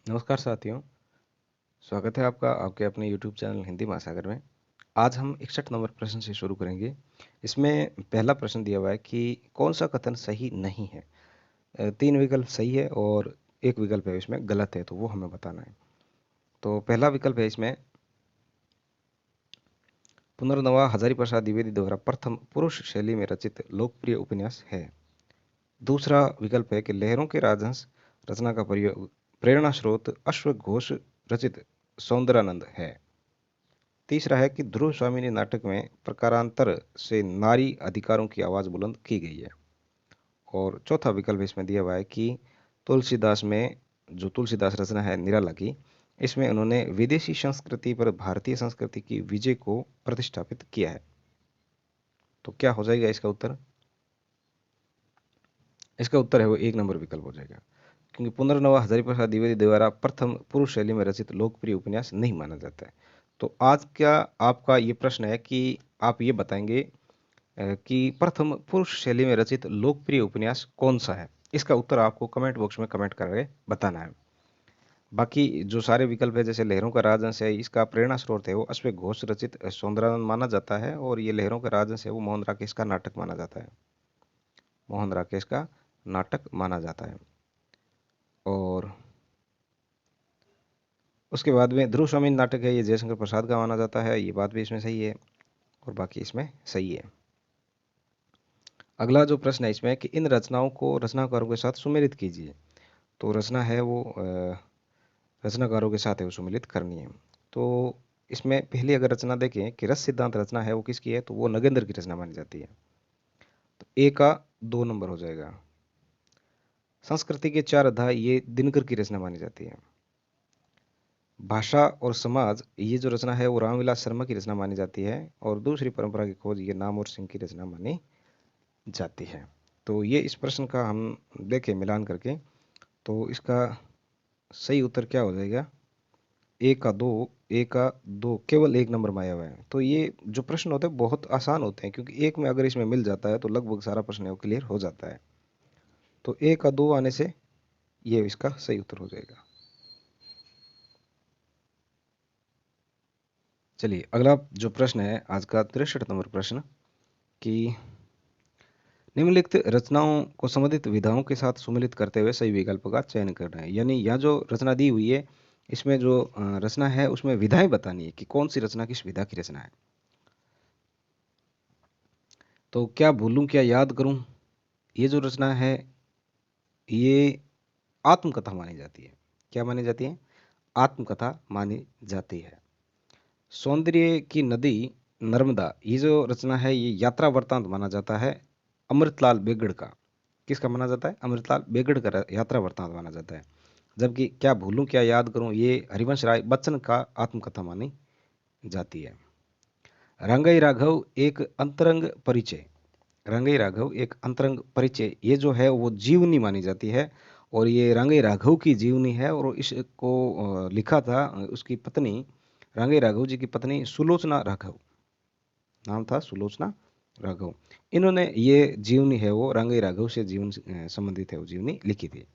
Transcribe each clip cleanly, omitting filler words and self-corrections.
नमस्कार साथियों। स्वागत है आपका आपके अपने YouTube चैनल हिंदी महासागर में। आज हम 61 नंबर प्रश्न से शुरू करेंगे। इसमें पहला प्रश्न दिया हुआ है कि कौन सा कथन सही नहीं है। तीन विकल्प सही है और एक विकल्प है इसमें गलत है, तो वो हमें बताना है। तो पहला विकल्प है इसमें, पुनर्नवा हजारीप्रसाद द्विवेदी द्वारा प्रथम पुरुष शैली में रचित लोकप्रिय उपन्यास है। दूसरा विकल्प है कि लहरों के राजहंस रचना का प्रयोग प्रेरणा स्रोत अश्वघोष रचित सौंदरानंद है। तीसरा है कि ध्रुव स्वामिनी नाटक में प्रकारांतर से नारी अधिकारों की आवाज बुलंद की गई है। और चौथा विकल्प इसमें दिया हुआ है कि तुलसीदास में जो तुलसीदास रचना है निराला की, इसमें उन्होंने विदेशी संस्कृति पर भारतीय संस्कृति की विजय को प्रतिष्ठापित किया है। तो क्या हो जाएगा इसका उत्तर? इसका उत्तर है वो एक नंबर विकल्प हो जाएगा, क्योंकि पुनर्नवा हजारीप्रसाद द्विवेदी द्वारा प्रथम पुरुष शैली में रचित लोकप्रिय उपन्यास नहीं माना जाता है। तो आज का आपका ये प्रश्न है कि आप ये बताएंगे कि प्रथम पुरुष शैली में रचित लोकप्रिय उपन्यास कौन सा है। इसका उत्तर आपको कमेंट बॉक्स में कमेंट करके बताना है। बाकी जो सारे विकल्प है, जैसे लहरों का राजहंस है, इसका प्रेरणा स्रोत है वो अश्वघोष रचित सौंदरानंद माना जाता है, और ये लहरों का राजहंस है वो मोहन राकेश का नाटक माना जाता है। मोहन राकेश का नाटक माना जाता है। और उसके बाद में ध्रुव स्वामी नाटक है, ये जयशंकर प्रसाद का माना जाता है। ये बात भी इसमें सही है और बाकी इसमें सही है। अगला जो प्रश्न है इसमें कि इन रचनाओं को रचनाकारों के साथ सुमेलित कीजिए। तो रचना है वो रचनाकारों के साथ है वो सुमेलित करनी है। तो इसमें पहली अगर रचना देखें कि रस सिद्धांत रचना है वो किसकी है, तो वो नगेंद्र की रचना मानी जाती है। तो ए का 2 नंबर हो जाएगा। संस्कृति के 4 अध्याय ये दिनकर की रचना मानी जाती है। भाषा और समाज ये जो रचना है वो रामविलास शर्मा की रचना मानी जाती है। और दूसरी परंपरा की खोज ये नाम और सिंह की रचना मानी जाती है। तो ये इस प्रश्न का हम देखें मिलान करके, तो इसका सही उत्तर क्या हो जाएगा? ए का दो केवल 1 नंबर में आया हुआ है। तो ये जो प्रश्न होते हैं बहुत आसान होते हैं, क्योंकि एक में अगर इसमें मिल जाता है तो लगभग सारा प्रश्न है वो क्लियर हो जाता है। तो ए का 2 आने से ये इसका सही उत्तर हो जाएगा। चलिए अगला जो प्रश्न है आज का 63 नंबर प्रश्न, कि निम्नलिखित रचनाओं को संबंधित विधाओं के साथ सुमेलित करते हुए सही विकल्प का चयन करना है। यानी यह जो रचना दी हुई है, इसमें जो रचना है उसमें विधाएं बतानी है कि कौन सी रचना किस विधा की रचना है। तो क्या भूलूं क्या याद करूं, ये जो रचना है ये आत्मकथा मानी जाती है। क्या मानी जाती है? आत्मकथा मानी जाती है। सौंदर्य की नदी नर्मदा, ये जो रचना है ये यात्रा वृत्तांत माना जाता है अमृतलाल बेगड़ का। किसका माना जाता है? अमृतलाल बेगड़ का यात्रा वृत्तांत माना जाता है। जबकि क्या भूलूं क्या याद करूं ये हरिवंश राय बच्चन का आत्मकथा मानी जाती है। रंगई राघव एक अंतरंग परिचय, रंगई राघव एक अंतरंग परिचय ये जो है वो जीवनी मानी जाती है। और ये रंगई राघव की जीवनी है, और इसको लिखा था उसकी पत्नी, रंगई राघव जी की पत्नी सुलोचना राघव। नाम था सुलोचना राघव। इन्होंने ये जीवनी है वो रंगई राघव से जीवन संबंधित है वो जीवनी लिखी थी।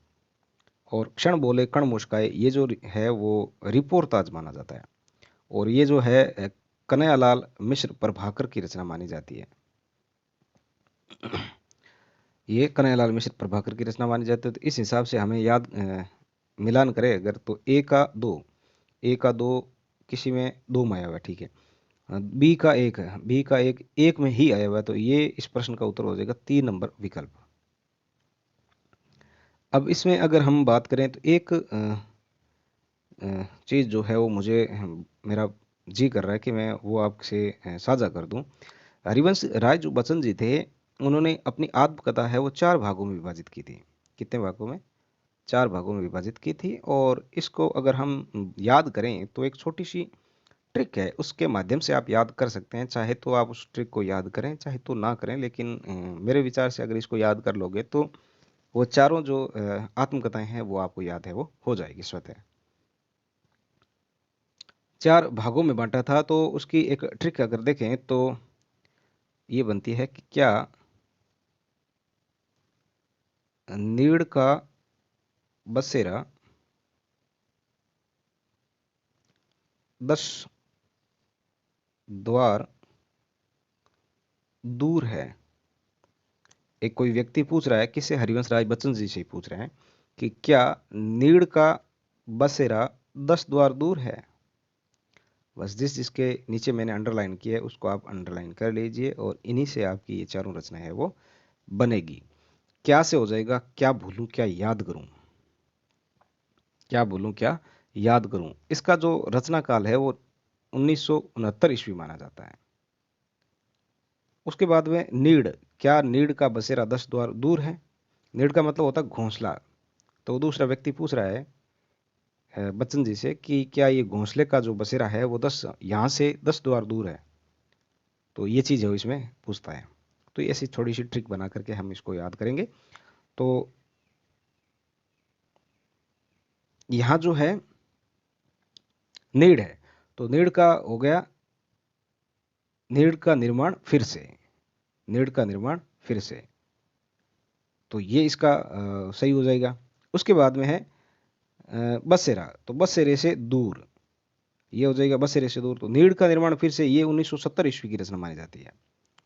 और क्षण बोले कण मुस्काए ये जो है वो रिपोर्ताज माना जाता है। और ये जो है कन्हैयालाल मिश्र प्रभाकर की रचना मानी जाती है। ये कन्हैयालाल मिश्र प्रभाकर की रचना मानी जाती है। तो इस हिसाब से हमें याद मिलान करें अगर, तो ए का दो किसी में दो में आया हुआ है, ठीक है। बी का एक है, बी का एक में ही आया हुआ है, तो ये इस प्रश्न का उत्तर हो जाएगा 3 नंबर विकल्प। अब इसमें अगर हम बात करें तो एक चीज़ जो है वो मुझे मेरा जी कर रहा है कि मैं वो आपसे साझा कर दूं। हरिवंश राय जो बच्चन जी थे, उन्होंने अपनी आत्मकथा है वो 4 भागों में विभाजित की थी। कितने भागों में? 4 भागों में विभाजित की थी। और इसको अगर हम याद करें तो एक छोटी सी ट्रिक है, उसके माध्यम से आप याद कर सकते हैं। चाहे तो आप उस ट्रिक को याद करें, चाहे तो ना करें, लेकिन मेरे विचार से अगर इसको याद कर लोगे तो वो चारों जो आत्मकथाएं हैं वो आपको याद है वो हो जाएगी स्वतः। 4 भागों में बांटा था, तो उसकी एक ट्रिक अगर देखें तो ये बनती है कि क्या नीड़ का बसेरा 10 द्वार दूर है। एक कोई व्यक्ति पूछ रहा है, किससे? हरिवंश राय बच्चन जी से पूछ रहे हैं कि क्या नीड़ का बसेरा 10 द्वार दूर है। बस जिसके नीचे मैंने अंडरलाइन किया है उसको आप अंडरलाइन कर लीजिए और इन्हीं से आपकी ये चारों रचना है वो बनेगी। क्या से हो जाएगा? क्या भूलूं क्या याद करूं। क्या भूलूं क्या याद करूं, इसका जो रचना काल है वो 1969 ईस्वी माना जाता है। उसके बाद में नीड़, क्या नीड़ का बसेरा 10 द्वार दूर है। नीड़ का मतलब होता है घोंसला। तो दूसरा व्यक्ति पूछ रहा है बच्चन जी से कि क्या ये घोंसले का जो बसेरा है वो 10 यहाँ से 10 द्वार दूर है। तो ये चीज़ है वो इसमें पूछता है। तो ऐसी थोड़ी सी ट्रिक बना करके हम इसको याद करेंगे। तो यहाँ जो है नीड़ है, तो नीड़ का हो गया, नीड़ का निर्माण फिर से, नीड़ का निर्माण फिर से। तो ये इसका सही हो जाएगा। उसके बाद में है बसेरा, तो बसेरे से दूर, ये हो जाएगा बसेरे से दूर। तो नीड़ का निर्माण फिर से, ये 1970 ईस्वी की रचना मानी जाती है,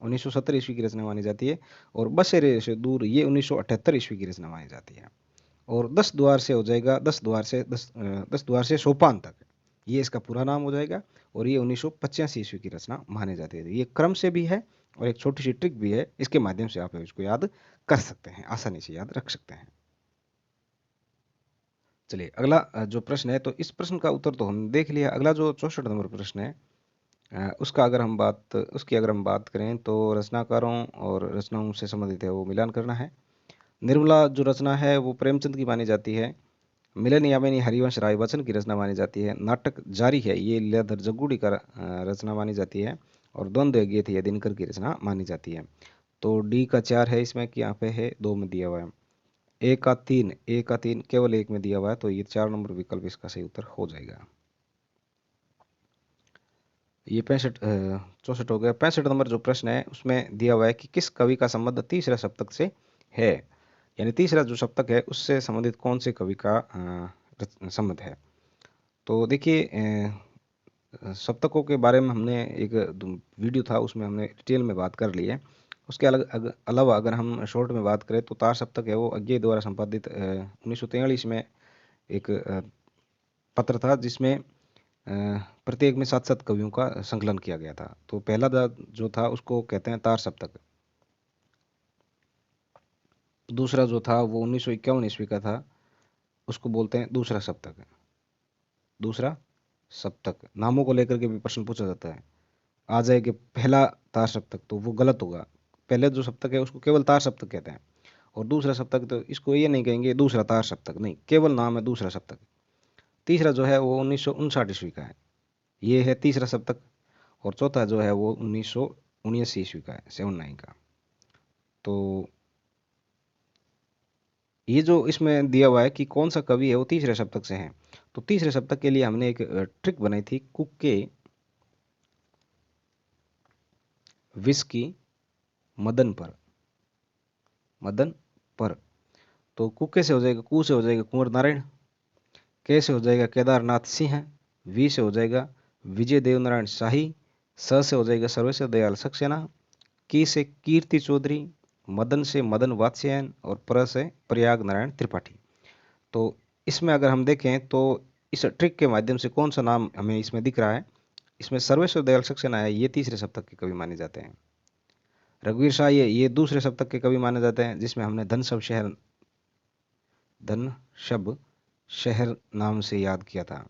1970 ईस्वी की रचना मानी जाती है। और बसेरे से दूर ये 1978 ईस्वी की रचना मानी जाती है। और 10 द्वार से हो जाएगा, 10 द्वार से सोपान तक, ये इसका पूरा नाम हो जाएगा। और ये 1985 ईस्वी की रचना मानी जाती है। ये क्रम से भी है और एक छोटी सी ट्रिक भी है, इसके माध्यम से आप इसको याद कर सकते हैं, आसानी से याद रख सकते हैं। चलिए अगला जो प्रश्न है, तो इस प्रश्न का उत्तर तो हमने देख लिया। अगला जो 64 नंबर प्रश्न है, उसका अगर हम बात उसकी अगर हम बात करें तो रचनाकारों और रचनाओं से संबंधित है, वो मिलान करना है। निर्मला जो रचना है वो प्रेमचंद की मानी जाती है। मिलन यामिनी हरिवंश राय बच्चन की रचना मानी जाती है। नाटक जारी है ये लीलाधर जग्गुड़ी का रचना मानी जाती है। और द्वंद्व गीत ये दिनकर की रचना मानी जाती है। तो डी का 4 है इसमें, कि यहाँ पे है 2 में दिया हुआ है। ए का तीन केवल एक में दिया हुआ है, तो ये 4 नंबर विकल्प इसका सही उत्तर हो जाएगा। ये 64 हो गया। 65 नंबर जो प्रश्न है उसमें दिया हुआ है कि किस कवि का संबंध तीसरा सप्तक से है। यानी तीसरा जो सप्तक है उससे संबंधित कौन से कवि का संबंध है। तो देखिए सप्तकों के बारे में हमने एक वीडियो था उसमें हमने डिटेल में बात कर ली है। उसके अलावा अगर हम शॉर्ट में बात करें तो तार सप्तक है वो अज्ञे द्वारा संपादित 1943 में एक पत्र था, जिसमें प्रत्येक में 7 कवियों का संकलन किया गया था। तो पहला जो था उसको कहते हैं तार सप्तक। दूसरा जो था वो 1951 ईस्वी का था, उसको बोलते हैं दूसरा सप्तक। दूसरा सप्तक, नामों को लेकर के भी प्रश्न पूछा जाता है, आ जाए कि पहला तार सप्तक, तो वो गलत होगा। पहले जो सप्तक है उसको केवल तार सप्तक कहते हैं। और दूसरा सप्तक तो इसको ये नहीं कहेंगे दूसरा तार सप्तक, नहीं, केवल नाम है दूसरा सप्तक। तीसरा जो है वो 1959 ईस्वी का है, ये है तीसरा सप्तक। और चौथा जो है वो 1979 ईस्वी का है, 79 का। तो ये जो इसमें दिया हुआ है कि कौन सा कवि है वो तीसरे सप्तक से है, तो तीसरे सप्तक के लिए हमने एक ट्रिक बनाई थी, कुक्के विस्की मदन पर, मदन पर। तो कुके से हो जाएगा, कु से हो जाएगा कुंवर नारायण, के से हो जाएगा केदारनाथ सिंह, वी से हो जाएगा विजय देवनारायण शाही, स से हो जाएगा सर्वेश्वर दयाल सक्सेना, की से कीर्ति चौधरी, मदन से मदन वात्स्यायन और पर से प्रयाग नारायण त्रिपाठी। तो इसमें अगर हम देखें तो इस ट्रिक के माध्यम से कौन सा नाम हमें इसमें दिख रहा है, इसमें सर्वेश्वर दयाल सक्सेना है, ये तीसरे सप्तक के कवि माने जाते हैं। रघुवीर शाह ये दूसरे सप्तक के कवि माने जाते हैं, जिसमें हमने धन शब शहर नाम से याद किया था।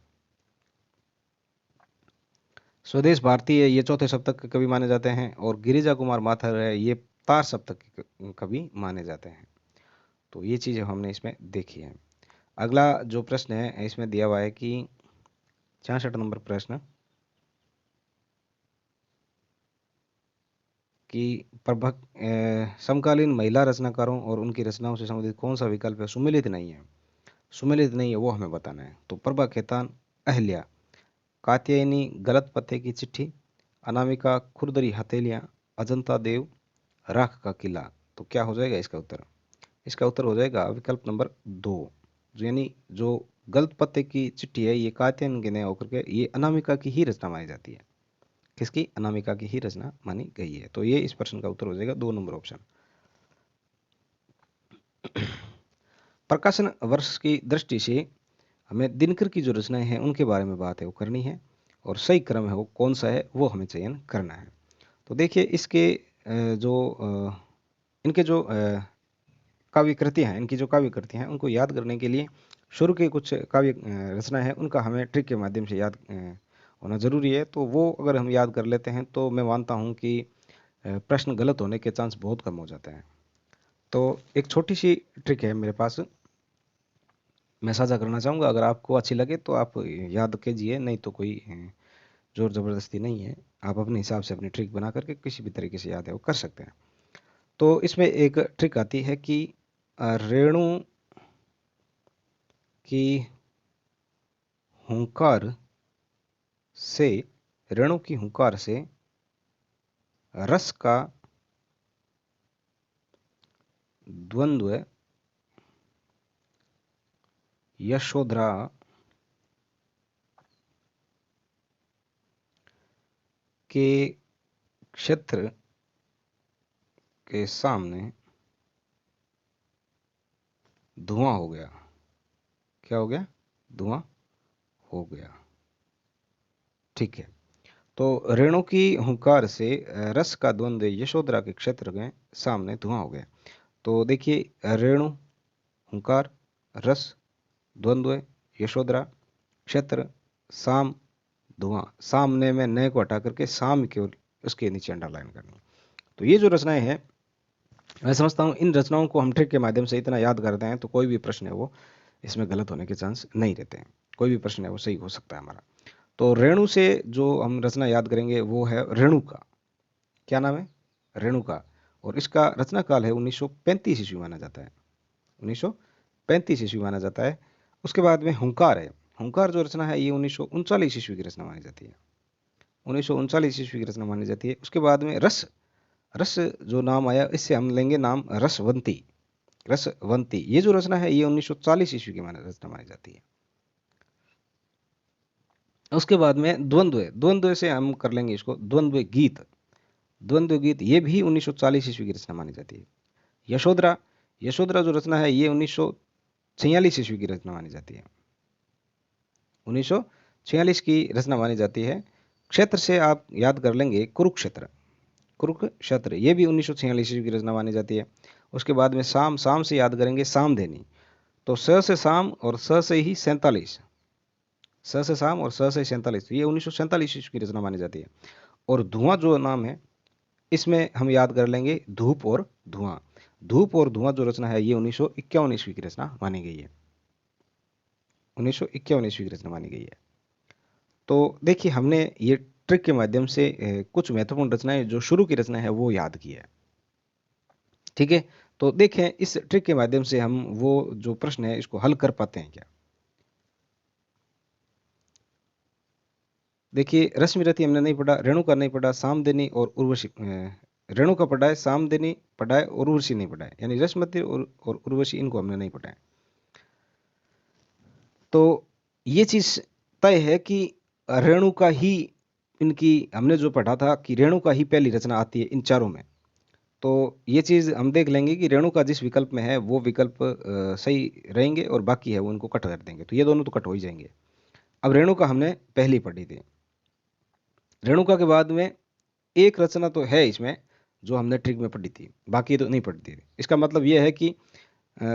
स्वदेश भारतीय ये चौथे सप्तक के कवि माने जाते हैं। और गिरिजा कुमार माथुर है ये तार सप्तक के कवि माने जाते हैं। तो ये चीज़ हमने इसमें देखी है। अगला जो प्रश्न है इसमें दिया हुआ है कि 66 नंबर प्रश्न, कि समकालीन महिला रचनाकारों और उनकी रचनाओं से संबंधित कौन सा विकल्प है सुमेलित नहीं है। सुमेलित नहीं है वो हमें बताना है। तो प्रभा खेतान, अहल्या, कात्यायनी गलत पते की चिट्ठी, अनामिका खुरदरी हथेलियाँ, अजंता देव राख का किला। तो क्या हो जाएगा इसका उत्तर? इसका उत्तर हो जाएगा विकल्प नंबर 2, यानी जो गलत पते की चिट्ठी है, ये कात्यायन के नया होकर के ये अनामिका की ही रचना मानी जाती है। किसकी? अनामिका की ही रचना मानी गई है। तो ये इस प्रश्न का उत्तर हो जाएगा 2 नंबर ऑप्शन। प्रकाशन वर्ष की दृष्टि से हमें दिनकर की जो रचनाएं हैं उनके बारे में बात है वो करनी है, और सही क्रम है वो कौन सा है वो हमें चयन करना है। तो देखिए इसके इनके जो काव्य कृतियाँ हैं, इनकी जो काव्य कृतियाँ हैं उनको याद करने के लिए शुरू के कुछ काव्य रचना है उनका हमें ट्रिक के माध्यम से याद होना जरूरी है। तो वो अगर हम याद कर लेते हैं तो मैं मानता हूँ कि प्रश्न गलत होने के चांस बहुत कम हो जाते हैं। तो एक छोटी सी ट्रिक है मेरे पास, मैं साझा करना चाहूँगा। अगर आपको अच्छी लगे तो आप याद कीजिए, नहीं तो कोई जोर ज़बरदस्ती नहीं है, आप अपने हिसाब से अपनी ट्रिक बना करके किसी भी तरीके से याद है वो कर सकते हैं। तो इसमें एक ट्रिक आती है कि रेणु की हुंकार से, रेणु की हुंकार से रस का द्वंद्व यशोधरा के क्षेत्र के सामने धुआं हो गया। क्या हो गया? धुआं हो गया। ठीक है। तो रेणु की हुंकार से रस का द्वंद्व यशोधरा के क्षेत्र के सामने धुआं हो गया। तो देखिए रेणु, हुंकार, रस, द्वंद्व, यशोधरा, क्षेत्र, साम, धुआं। सामने में नए को हटा करके साम के उसके नीचे अंडरलाइन करनी। तो ये जो रचनाएं हैं, मैं समझता हूँ इन रचनाओं को हम ट्रिक के माध्यम से इतना याद करते हैं तो कोई भी प्रश्न है वो इसमें गलत होने के चांस नहीं रहते हैं। कोई भी प्रश्न है वो सही हो सकता है हमारा। तो रेणु से जो हम रचना याद करेंगे वो है रेणु का। क्या नाम है? रेणु का। और इसका रचना काल है 1935 ईस्वी माना जाता है। 1935 ईस्वी माना जाता है। उसके बाद में हुंकार है। हुंकार जो रचना है ये 1939 ईस्वी की रचना मानी जाती है। 1939 ईस्वी की रचना मानी जाती है। उसके बाद में रस, रस जो नाम आया इससे हम लेंगे नाम रसवंती। रसवंती ये जो रचना है ये 1940 ईस्वी की रचना मानी जाती है। उसके बाद में द्वंद्व, द्वंद्व से हम कर लेंगे इसको द्वंद्व गीत। द्वंद्व गीत ये भी 1940 ईस्वी की रचना मानी जाती है। यशोधरा, यशोधरा जो रचना है ये 1946 ईस्वी की रचना मानी जाती है। 1946 की रचना मानी जाती है। क्षेत्र से आप याद कर लेंगे कुरुक्षेत्र। कुरुक्षेत्र ये भी 1946 ईस्वी की रचना मानी जाती है। उसके बाद में साम, साम से याद करेंगे सामधेनी। तो स से साम और स से ही 47, स से साम और स से 47, तो ये 1947 ईस्वी की रचना मानी जाती है। और धुआं जो नाम है इसमें हम याद कर लेंगे धूप और धुआं। धूप और धुआं जो रचना है ये 1951 ईस्वी की रचना मानी गई है। 1951 ईस्वी की रचना मानी गई है। तो देखिए हमने ये ट्रिक के माध्यम से कुछ महत्वपूर्ण रचनाएं जो शुरू की रचना है वो याद की है। ठीक है। तो देखें इस ट्रिक के माध्यम से हम वो जो प्रश्न है इसको हल कर पाते हैं क्या। देखिए रश्मि रथी हमने नहीं पढ़ा, रेणुका नहीं पढ़ा, सामदेनी और उर्वशी, रेणुका पढ़ा है, सामदेनी पढ़ा है और उर्वशी नहीं पढ़ा है, यानी रश्मति और उर्वशी इनको हमने नहीं पढ़ा है। तो ये चीज तय है कि रेणुका ही, इनकी हमने जो पढ़ा था कि रेणुका ही पहली रचना आती है इन चारों में। तो ये चीज हम देख लेंगे कि रेणुका जिस विकल्प में है वो विकल्प सही रहेंगे और बाकी है वो उनको कट कर देंगे, तो ये दोनों तो कट हो ही जाएंगे। अब रेणुका हमने पहली पढ़ी थी। रेणुका के बाद में एक रचना तो है इसमें जो हमने ट्रिक में पढ़ी थी, बाकी तो नहीं पढ़ी थी। इसका मतलब यह है कि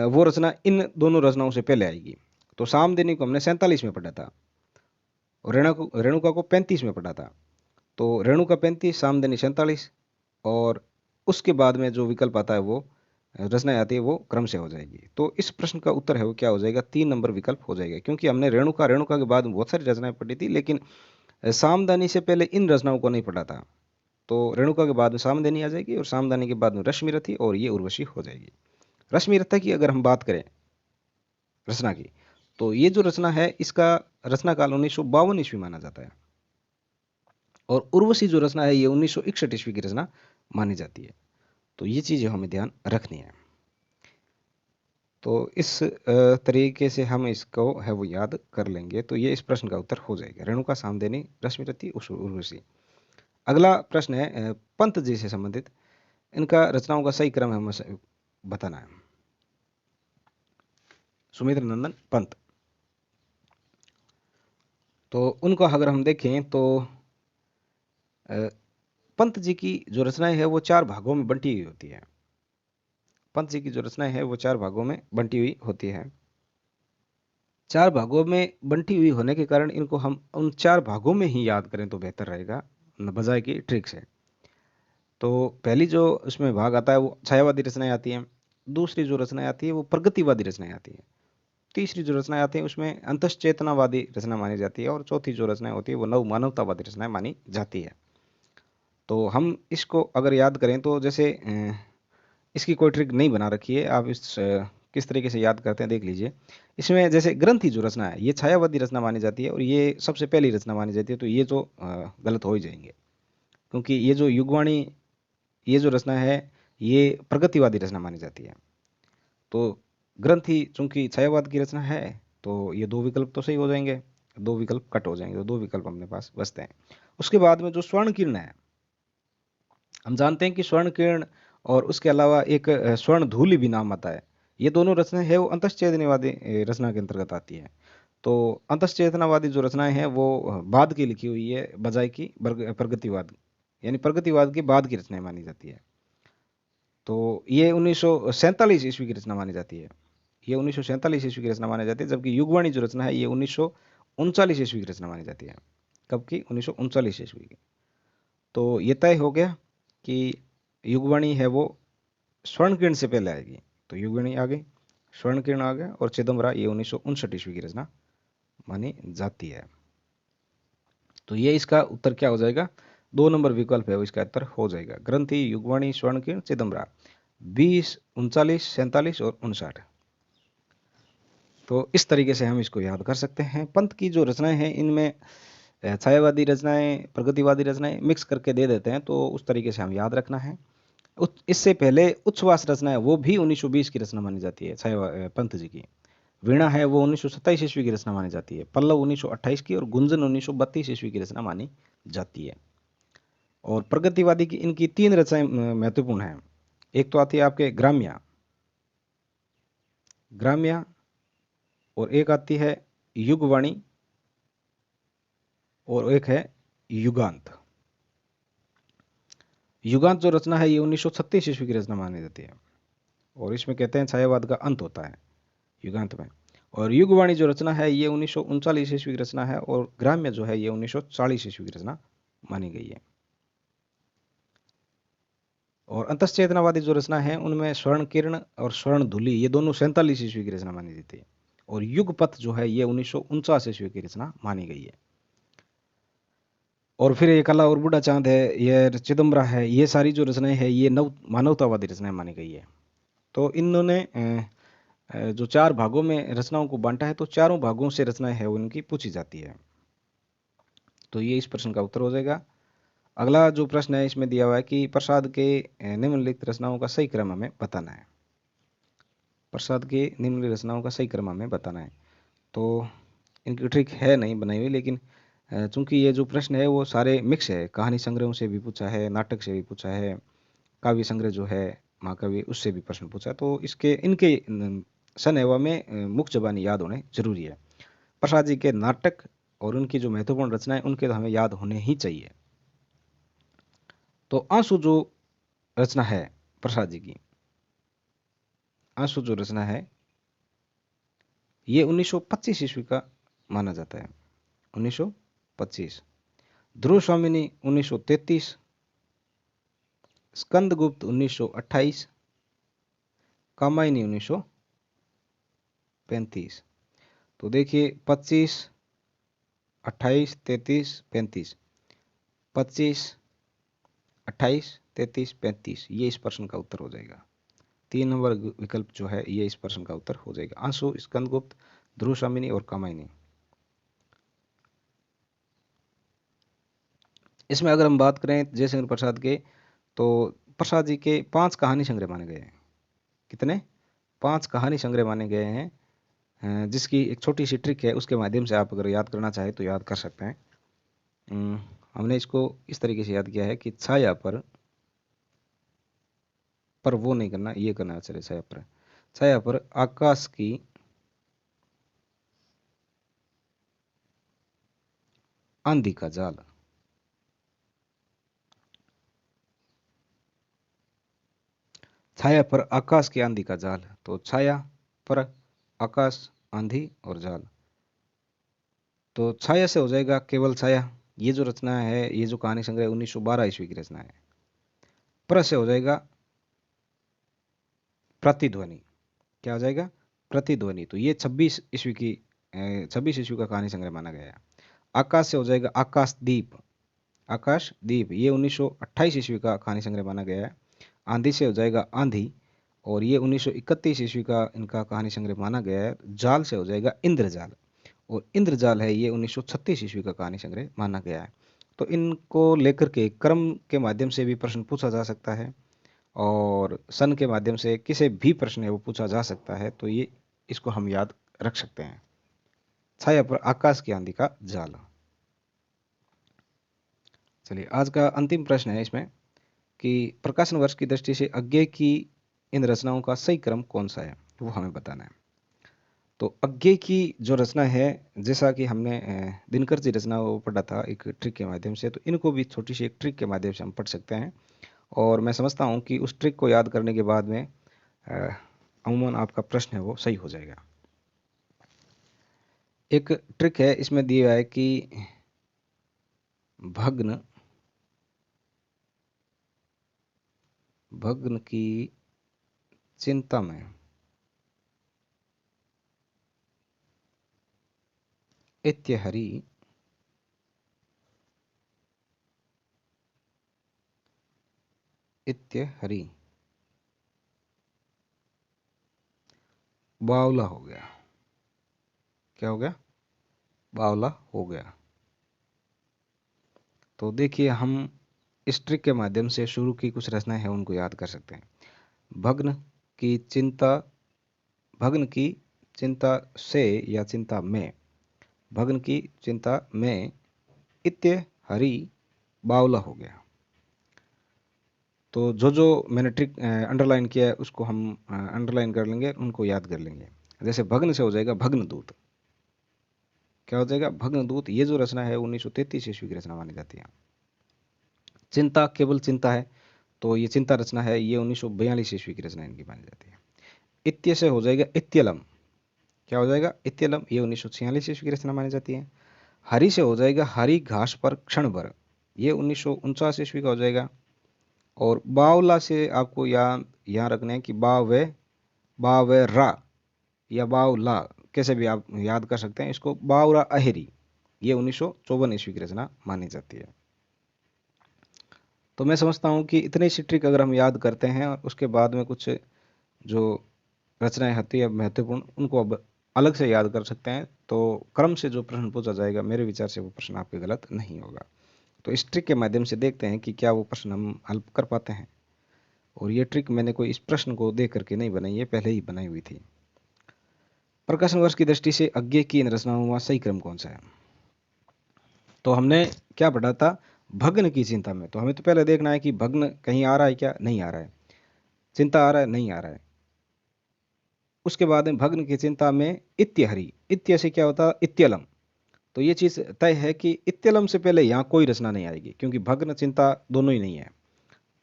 वो रचना इन दोनों रचनाओं से पहले आएगी। तो सामदेनी को हमने 47 में पढ़ा था और रेणुका को 35 में पढ़ा था। तो रेणुका 35, सामदेनी 47, और उसके बाद में जो विकल्प आता है वो रचनाएं आती है वो क्रम से हो जाएगी। तो इस प्रश्न का उत्तर है वो क्या हो जाएगा, 3 नंबर विकल्प हो जाएगा। क्योंकि हमने रेणुका, रेणुका के बाद बहुत सारी रचनाएं पढ़ी थी लेकिन सामदानी से पहले इन रचनाओं को नहीं पढ़ा था। तो रेणुका के बाद में सामदानी आ जाएगी और सामदानी के बाद में रश्मि रथी और ये उर्वशी हो जाएगी। रश्मि रथा की अगर हम बात करें रचना की, तो ये जो रचना है इसका रचना काल 1952 ईस्वी माना जाता है। और उर्वशी जो रचना है ये 1961 ईस्वी की रचना मानी जाती है। तो ये चीजें हमें ध्यान रखनी है। तो इस तरीके से हम इसको है वो याद कर लेंगे, तो ये इस प्रश्न का उत्तर हो जाएगा, रेणुका सामदेनी रश्मिरथी उर्वशी। अगला प्रश्न है पंत जी से संबंधित, इनका रचनाओं का सही क्रम हमें बताना है। सुमित्र नंदन पंत, तो उनको अगर हम देखें तो पंत जी की जो रचनाएं है वो 4 भागों में बंटी हुई होती है। पंत जी की जो रचनाएं है वो 4 भागों में बंटी हुई होती है। 4 भागों में बंटी हुई होने के कारण इनको हम उन 4 भागों में ही याद करें तो बेहतर रहेगा, बजाय की ट्रिक से। तो पहली जो उसमें भाग आता है वो छायावादी रचनाएं आती हैं, दूसरी जो रचनाएं आती है वो प्रगतिवादी रचनाएं आती हैं, तीसरी जो रचनाएं आती हैं उसमें अंतश्चेतनावादी रचना मानी जाती है, और चौथी जो रचनाएं होती है वो नव मानवतावादी रचनाएं मानी जाती है। तो हम इसको अगर याद करें तो जैसे इसकी कोई ट्रिक नहीं बना रखी है, आप इस किस तरीके से याद करते हैं देख लीजिए। इसमें जैसे ग्रंथि जो रचना है ये छायावादी रचना मानी जाती है और ये सबसे पहली रचना मानी जाती है, तो ये जो गलत हो ही जाएंगे, क्योंकि ये जो युगवाणी ये जो रचना है ये प्रगतिवादी रचना मानी जाती है। तो ग्रंथि चूंकि छायावाद की रचना है तो ये 2 विकल्प तो सही हो जाएंगे, 2 विकल्प कट हो जाएंगे, तो 2 विकल्प अपने पास बचते हैं। उसके बाद में जो स्वर्ण किरण है, हम जानते हैं कि स्वर्ण किरण और उसके अलावा एक स्वर्ण धूलि भी नाम आता है, ये दोनों रचनाएं है वो अंतश्चेतनवादी रचना के अंतर्गत आती है। तो अंतश्चेतनावादी जो रचनाएं हैं वो बाद की लिखी हुई है, बजाय की प्रगतिवाद, यानी प्रगतिवाद के बाद की रचनाएं मानी जाती है। तो ये 1947 ईस्वी की रचना मानी जाती है, ये 1947 ईस्वी की रचना मानी जाती है, जबकि युगवाणी जो रचना है ये 1939 ईस्वी की रचना मानी जाती है। कब की? 1939 ईस्वी की। तो ये तय हो गया कि युगवाणी है वो स्वर्ण किरण से पहले आएगी, तो युगवाणी आ गई, स्वर्ण किरण आ गया, और चिदम्बरा ये 1959 ईस्वी की रचना मानी जाती है। तो ये इसका उत्तर क्या हो जाएगा? 2 नंबर विकल्प है वो इसका उत्तर हो जाएगा, ग्रंथि, युगवाणी, स्वर्ण किरण, चिदम्बरा, 20, 39, 47 और 59। तो इस तरीके से हम इसको याद कर सकते हैं। पंत की जो रचनाएं हैं इनमें छायावादी रचनाएं, प्रगतिवादी रचनाएं मिक्स करके दे देते हैं, तो उस तरीके से हम याद रखना है। इससे पहले उच्छ्वास रचना है वो भी 1920 की रचना मानी जाती है, पंत जी की। वीणा है वो 1927 ईस्वी की रचना मानी जाती है, पल्लव 1928 की, और गुंजन 1932 ईस्वी की रचना मानी जाती है। और प्रगतिवादी की इनकी 3 रचनाएं महत्वपूर्ण हैं। एक तो आती है आपके ग्राम्या, ग्राम्या, और एक आती है युगवाणी, और एक है युगांत। युगांत जो रचना है ये 1936 ईस्वी की रचना मानी जाती है, और इसमें कहते हैं छायावाद का अंत होता है युगांत में। और युगवाणी जो रचना है ये 1939 ईस्वी की रचना है, और ग्राम्य जो है ये 1940 ईस्वी की रचना मानी गई है। और अंतश्चेतनावादी जो रचना है उनमें स्वर्ण किरण और स्वर्ण धुली ये दोनों 47 ईस्वी की रचना मानी जाती है, और युगपथ जो है ये 1949 ईस्वी की रचना मानी गई है। और फिर ये कला और बूढ़ा चांद है, ये चिदम्बरा है, ये सारी जो रचनाएं हैं ये नव मानवतावादी रचनाएं मानी गई है। तो इन्होंने जो 4 भागों में रचनाओं को बांटा है, तो चारों भागों से रचनाएं है उनकी पूछी जाती है। तो ये इस प्रश्न का उत्तर हो जाएगा। अगला जो प्रश्न है इसमें दिया हुआ है कि प्रसाद के निम्नलिखित रचनाओं का सही क्रम हमें बताना है। प्रसाद के निम्नलिखित रचनाओं का सही क्रम हमें बताना है। तो इनकी ट्रिक है नहीं बनाई हुई, लेकिन चूंकि ये जो प्रश्न है वो सारे मिक्स है, कहानी संग्रहों से भी पूछा है, नाटक से भी पूछा है, काव्य संग्रह जो है महाकाव्य उससे भी प्रश्न पूछा, तो इसके इनके सन एवं में मुख्य जबानी याद होने जरूरी है। प्रसाद जी के नाटक और उनकी जो महत्वपूर्ण रचनाएं उनके तो हमें याद होने ही चाहिए। तो आंसू जो रचना है प्रसाद जी की, आंसू जो रचना है ये 1925 ईस्वी का माना जाता है, 1925। ध्रुव स्वामिनी 1933, स्कंदगुप्त 1928, कामायनी 1935। तो देखिए 25, 28, 33, 35, 25, 28, 33, 35 ये इस प्रश्न का उत्तर हो जाएगा। 3 नंबर विकल्प जो है ये इस प्रश्न का उत्तर हो जाएगा, आंसू, स्कंदगुप्त, ध्रुव स्वामिनी और कामायनी। इसमें अगर हम बात करें जयशंकर प्रसाद के, तो प्रसाद जी के 5 कहानी संग्रह माने गए हैं। कितने? 5 कहानी संग्रह माने गए हैं, जिसकी एक छोटी सी ट्रिक है, उसके माध्यम से आप अगर याद करना चाहें तो याद कर सकते हैं। हमने इसको इस तरीके से याद किया है कि छाया पर वो नहीं करना, ये करना। चले, छाया पर आकाश की आंधी का जाल। छाया पर आकाश की आंधी का जाल, तो छाया पर आकाश, आंधी और जाल। तो छाया से हो जाएगा केवल छाया। ये जो रचना है, ये जो कहानी संग्रह 1912 ईस्वी की रचना है। पर से हो जाएगा प्रतिध्वनि। क्या हो जाएगा? प्रतिध्वनि। तो ये 26 ईस्वी का कहानी संग्रह माना गया है। आकाश से हो जाएगा आकाशदीप। आकाशदीप ये 1928 ईस्वी का कहानी संग्रह माना गया है। आंधी से हो जाएगा आंधी, और ये 1931 ईस्वी का इनका कहानी संग्रह माना गया है। जाल से हो जाएगा इंद्रजाल, और इंद्रजाल है ये 1936 ईस्वी का कहानी संग्रह माना गया है। तो इनको लेकर के क्रम के माध्यम से भी प्रश्न पूछा जा सकता है, और सन के माध्यम से किसी भी प्रश्न है वो पूछा जा सकता है। तो ये इसको हम याद रख सकते हैं। छाया पर आकाश की आंधी का जाल। चलिए, आज का अंतिम प्रश्न है इसमें कि प्रकाशन वर्ष की दृष्टि से अज्ञेय की इन रचनाओं का सही क्रम कौन सा है, वो हमें बताना है। तो अज्ञेय की जो रचना है, जैसा कि हमने दिनकर जी रचना वो पढ़ा था एक ट्रिक के माध्यम से, तो इनको भी छोटी सी एक ट्रिक के माध्यम से हम पढ़ सकते हैं। और मैं समझता हूँ कि उस ट्रिक को याद करने के बाद में अमूमन आपका प्रश्न है वो सही हो जाएगा। एक ट्रिक है, इसमें दिया है कि भग्न भग्न की चिंता में इत्यहरी इत्यहरी बावला हो गया। क्या हो गया? बावला हो गया। तो देखिए, हम इस ट्रिक के माध्यम से शुरू की कुछ रचनाएं हैं उनको याद कर सकते हैं। भग्न की चिंता, भग्न की चिंता से या चिंता में, भग्न की चिंता में इत्य हरि बावला हो गया। तो जो जो मैंने ट्रिक अंडरलाइन किया है उसको हम अंडरलाइन कर लेंगे, उनको याद कर लेंगे। जैसे भग्न से हो जाएगा भग्नदूत। क्या हो जाएगा? भग्नदूत। ये जो रचना है 1933 ईस्वी की रचना मानी जाती है। चिंता, केवल चिंता है, तो ये चिंता रचना है, ये 1942 ईस्वी की रचना इनकी मानी जाती है। इत्य से हो जाएगा इत्यलम। क्या हो जाएगा? इत्यलम। ये 1946 ईस्वी की रचना मानी जाती है। हरि से हो जाएगा हरी घास पर क्षण भर। ये 1949 ईस्वी का हो जाएगा। और बावला से आपको यहाँ रखना है कि बावे रा या बावला, कैसे भी आप याद कर सकते हैं इसको। बावरा अहेरी, ये 1954 ईस्वी की रचना मानी जाती है। तो मैं समझता हूँ कि इतनी सी ट्रिक अगर हम याद करते हैं और उसके बाद में कुछ जो रचनाएं होती है महत्वपूर्ण, उनको अब अलग से याद कर सकते हैं, तो क्रम से जो प्रश्न पूछा जाएगा मेरे विचार से वो प्रश्न आपके गलत नहीं होगा। तो इस ट्रिक के माध्यम से देखते हैं कि क्या वो प्रश्न हम हल कर पाते हैं। और ये ट्रिक मैंने कोई इस प्रश्न को देख करके नहीं बनाई, ये पहले ही बनाई हुई थी। प्रकाशन वर्ष की दृष्टि से अज्ञेय की इन रचनाओं का सही क्रम कौन सा है? तो हमने क्या पढ़ा था? भग्न की चिंता में। तो हमें तो पहले देखना है कि भग्न कहीं आ रहा है क्या, नहीं आ रहा है। चिंता आ रहा है, नहीं आ रहा है। उसके बाद में भग्न की चिंता में इत्यहरी, इत्य से क्या होता है? इत्यलम। तो ये चीज तय है कि इत्यलम से पहले यहाँ कोई रचना नहीं आएगी, क्योंकि भग्न चिंता दोनों ही नहीं है।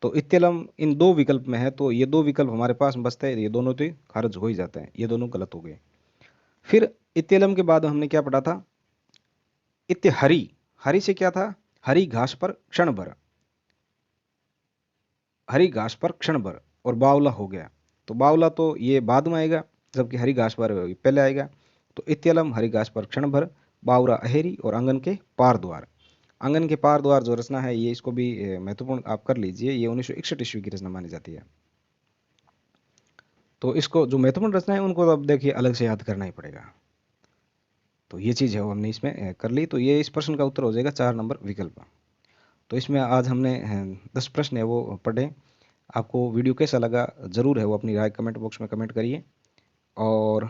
तो इत्यलम इन दो विकल्प में है, तो ये दो विकल्प हमारे पास बचते हैं, ये दोनों तो खारिज हो ही जाते हैं, ये दोनों गलत हो गए। फिर इत्यलम के बाद हमने क्या पढ़ा था? इत्यहरी। हरि से क्या था? हरी घास पर क्षण भर। हरी घास पर क्षण भर, और बावला हो गया। तो बावला तो ये बाद में आएगा, जबकि हरी घास पर पहले आएगा। तो इत्यलम, हरी घास पर क्षण भर, बावरा अहेरी और आंगन के पार द्वार। आंगन के पार द्वार जो रचना है, ये इसको भी महत्वपूर्ण आप कर लीजिए, ये 1961 ईस्वी की रचना मानी जाती है। तो इसको जो महत्वपूर्ण रचना है उनको तो अब देखिए अलग से याद करना ही पड़ेगा। तो ये चीज़ है वो हमने इसमें कर ली। तो ये इस प्रश्न का उत्तर हो जाएगा 4 नंबर विकल्प। तो इसमें आज हमने 10 प्रश्न है वो पढ़े। आपको वीडियो कैसा लगा ज़रूर है वो अपनी राय कमेंट बॉक्स में कमेंट करिए। और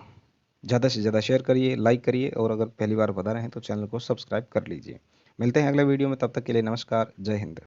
ज़्यादा से ज़्यादा शेयर करिए, लाइक करिए और अगर पहली बार बता रहे हैं तो चैनल को सब्सक्राइब कर लीजिए। मिलते हैं अगले वीडियो में, तब तक के लिए नमस्कार, जय हिंद।